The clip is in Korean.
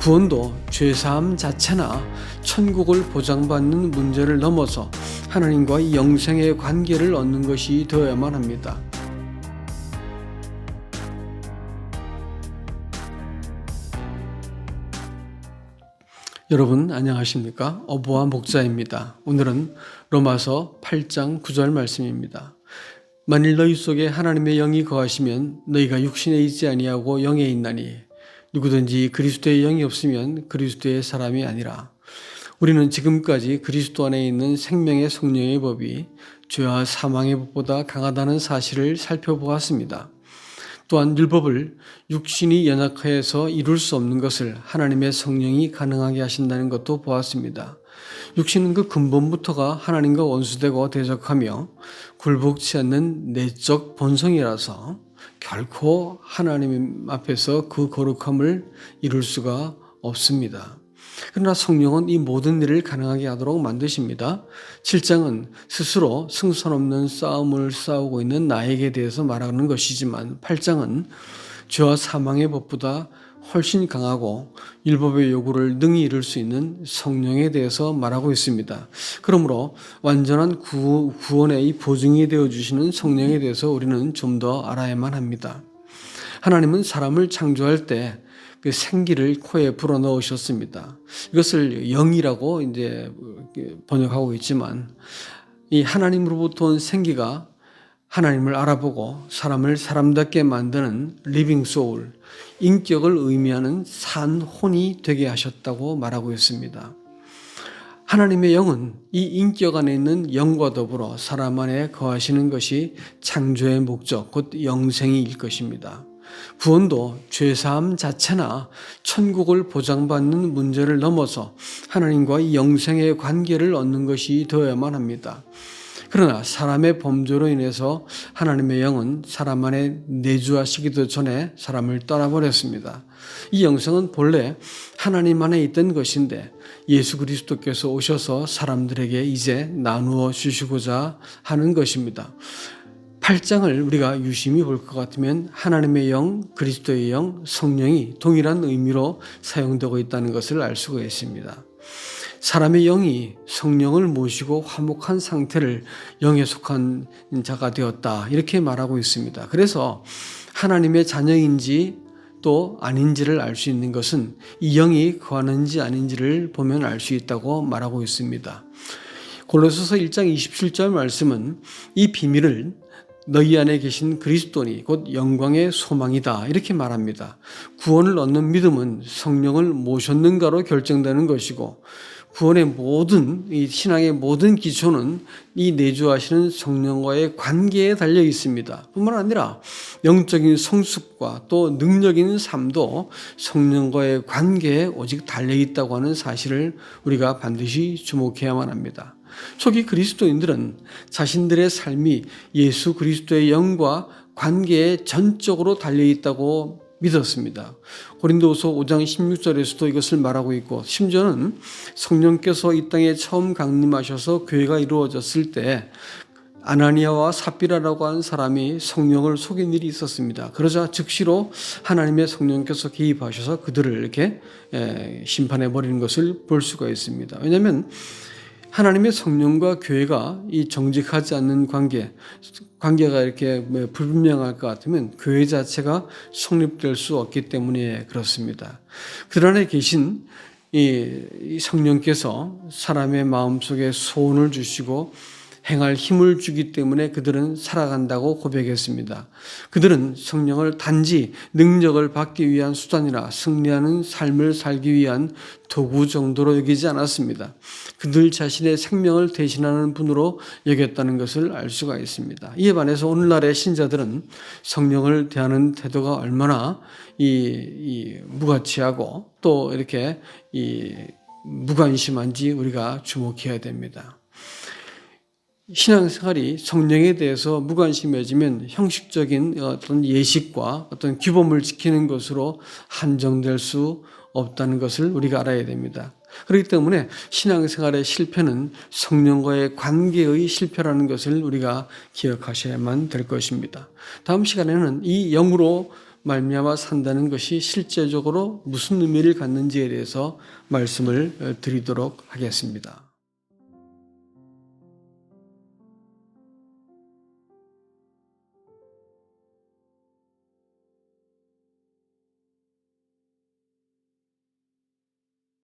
구원도 죄사함 자체나 천국을 보장받는 문제를 넘어서 하나님과 영생의 관계를 얻는 것이 되어야만 합니다. 여러분 안녕하십니까? 어부와 목자입니다. 오늘은 로마서 8장 9절 말씀입니다. 만일 너희 속에 하나님의 영이 거하시면 너희가 육신에 있지 아니하고 영에 있나니 누구든지 그리스도의 영이 없으면 그리스도의 사람이 아니라. 우리는 지금까지 그리스도 안에 있는 생명의 성령의 법이 죄와 사망의 법보다 강하다는 사실을 살펴보았습니다. 또한 율법을 육신이 연약하여서 이룰 수 없는 것을 하나님의 성령이 가능하게 하신다는 것도 보았습니다. 육신은 그 근본부터가 하나님과 원수되고 대적하며 굴복치 않는 내적 본성이라서 결코 하나님 앞에서 그 거룩함을 이룰 수가 없습니다. 그러나 성령은 이 모든 일을 가능하게 하도록 만드십니다. 7장은 스스로 승산 없는 싸움을 싸우고 있는 나에게 대해서 말하는 것이지만 8장은 죄와 사망의 법보다 훨씬 강하고 율법의 요구를 능히 이룰 수 있는 성령에 대해서 말하고 있습니다. 그러므로 완전한 구원의 이 보증이 되어주시는 성령에 대해서 우리는 좀 더 알아야만 합니다. 하나님은 사람을 창조할 때 그 생기를 코에 불어넣으셨습니다. 이것을 영이라고 이제 번역하고 있지만 이 하나님으로부터 온 생기가 하나님을 알아보고 사람을 사람답게 만드는 리빙 소울, 인격을 의미하는 산 혼이 되게 하셨다고 말하고 있습니다. 하나님의 영은 이 인격 안에 있는 영과 더불어 사람 안에 거하시는 것이 창조의 목적, 곧 영생일 것입니다. 구원도 죄사함 자체나 천국을 보장받는 문제를 넘어서 하나님과 영생의 관계를 얻는 것이 되어야만 합니다. 그러나 사람의 범죄로 인해서 하나님의 영은 사람 안에 내주하시기도 전에 사람을 떠나버렸습니다. 이 영생은 본래 하나님 안에 있던 것인데 예수 그리스도께서 오셔서 사람들에게 이제 나누어 주시고자 하는 것입니다. 8장을 우리가 유심히 볼 것 같으면 하나님의 영, 그리스도의 영, 성령이 동일한 의미로 사용되고 있다는 것을 알 수가 있습니다. 사람의 영이 성령을 모시고 화목한 상태를 영에 속한 자가 되었다, 이렇게 말하고 있습니다. 그래서 하나님의 자녀인지 또 아닌지를 알 수 있는 것은 이 영이 거하는지 아닌지를 보면 알 수 있다고 말하고 있습니다. 골로새서 1장 27절 말씀은 이 비밀을 너희 안에 계신 그리스도니 곧 영광의 소망이다, 이렇게 말합니다. 구원을 얻는 믿음은 성령을 모셨는가로 결정되는 것이고 구원의 모든, 이 신앙의 모든 기초는 이 내주하시는 성령과의 관계에 달려 있습니다. 뿐만 아니라 영적인 성숙과 또 능력 있는 삶도 성령과의 관계에 오직 달려 있다고 하는 사실을 우리가 반드시 주목해야만 합니다. 초기 그리스도인들은 자신들의 삶이 예수 그리스도의 영과 관계에 전적으로 달려 있다고 믿었습니다. 고린도후서 5장 16절에서도 이것을 말하고 있고 심지어는 성령께서 이 땅에 처음 강림하셔서 교회가 이루어졌을 때 아나니아와 삽비라라고 하는 사람이 성령을 속인 일이 있었습니다. 그러자 즉시로 하나님의 성령께서 개입하셔서 그들을 이렇게 심판해 버리는 것을 볼 수가 있습니다. 왜냐하면 하나님의 성령과 교회가 이 정직하지 않는 관계가 이렇게 불분명할 것 같으면 교회 자체가 성립될 수 없기 때문에 그렇습니다. 그들 안에 계신 이 성령께서 사람의 마음속에 소원을 주시고 행할 힘을 주기 때문에 그들은 살아간다고 고백했습니다. 그들은 성령을 단지 능력을 받기 위한 수단이나 승리하는 삶을 살기 위한 도구 정도로 여기지 않았습니다. 그들 자신의 생명을 대신하는 분으로 여겼다는 것을 알 수가 있습니다. 이에 반해서 오늘날의 신자들은 성령을 대하는 태도가 얼마나 무가치하고 또 이렇게 무관심한지 우리가 주목해야 됩니다. 신앙생활이 성령에 대해서 무관심해지면 형식적인 어떤 예식과 어떤 규범을 지키는 것으로 한정될 수 없다는 것을 우리가 알아야 됩니다. 그렇기 때문에 신앙생활의 실패는 성령과의 관계의 실패라는 것을 우리가 기억하셔야만 될 것입니다. 다음 시간에는 이 영으로 말미암아 산다는 것이 실제적으로 무슨 의미를 갖는지에 대해서 말씀을 드리도록 하겠습니다.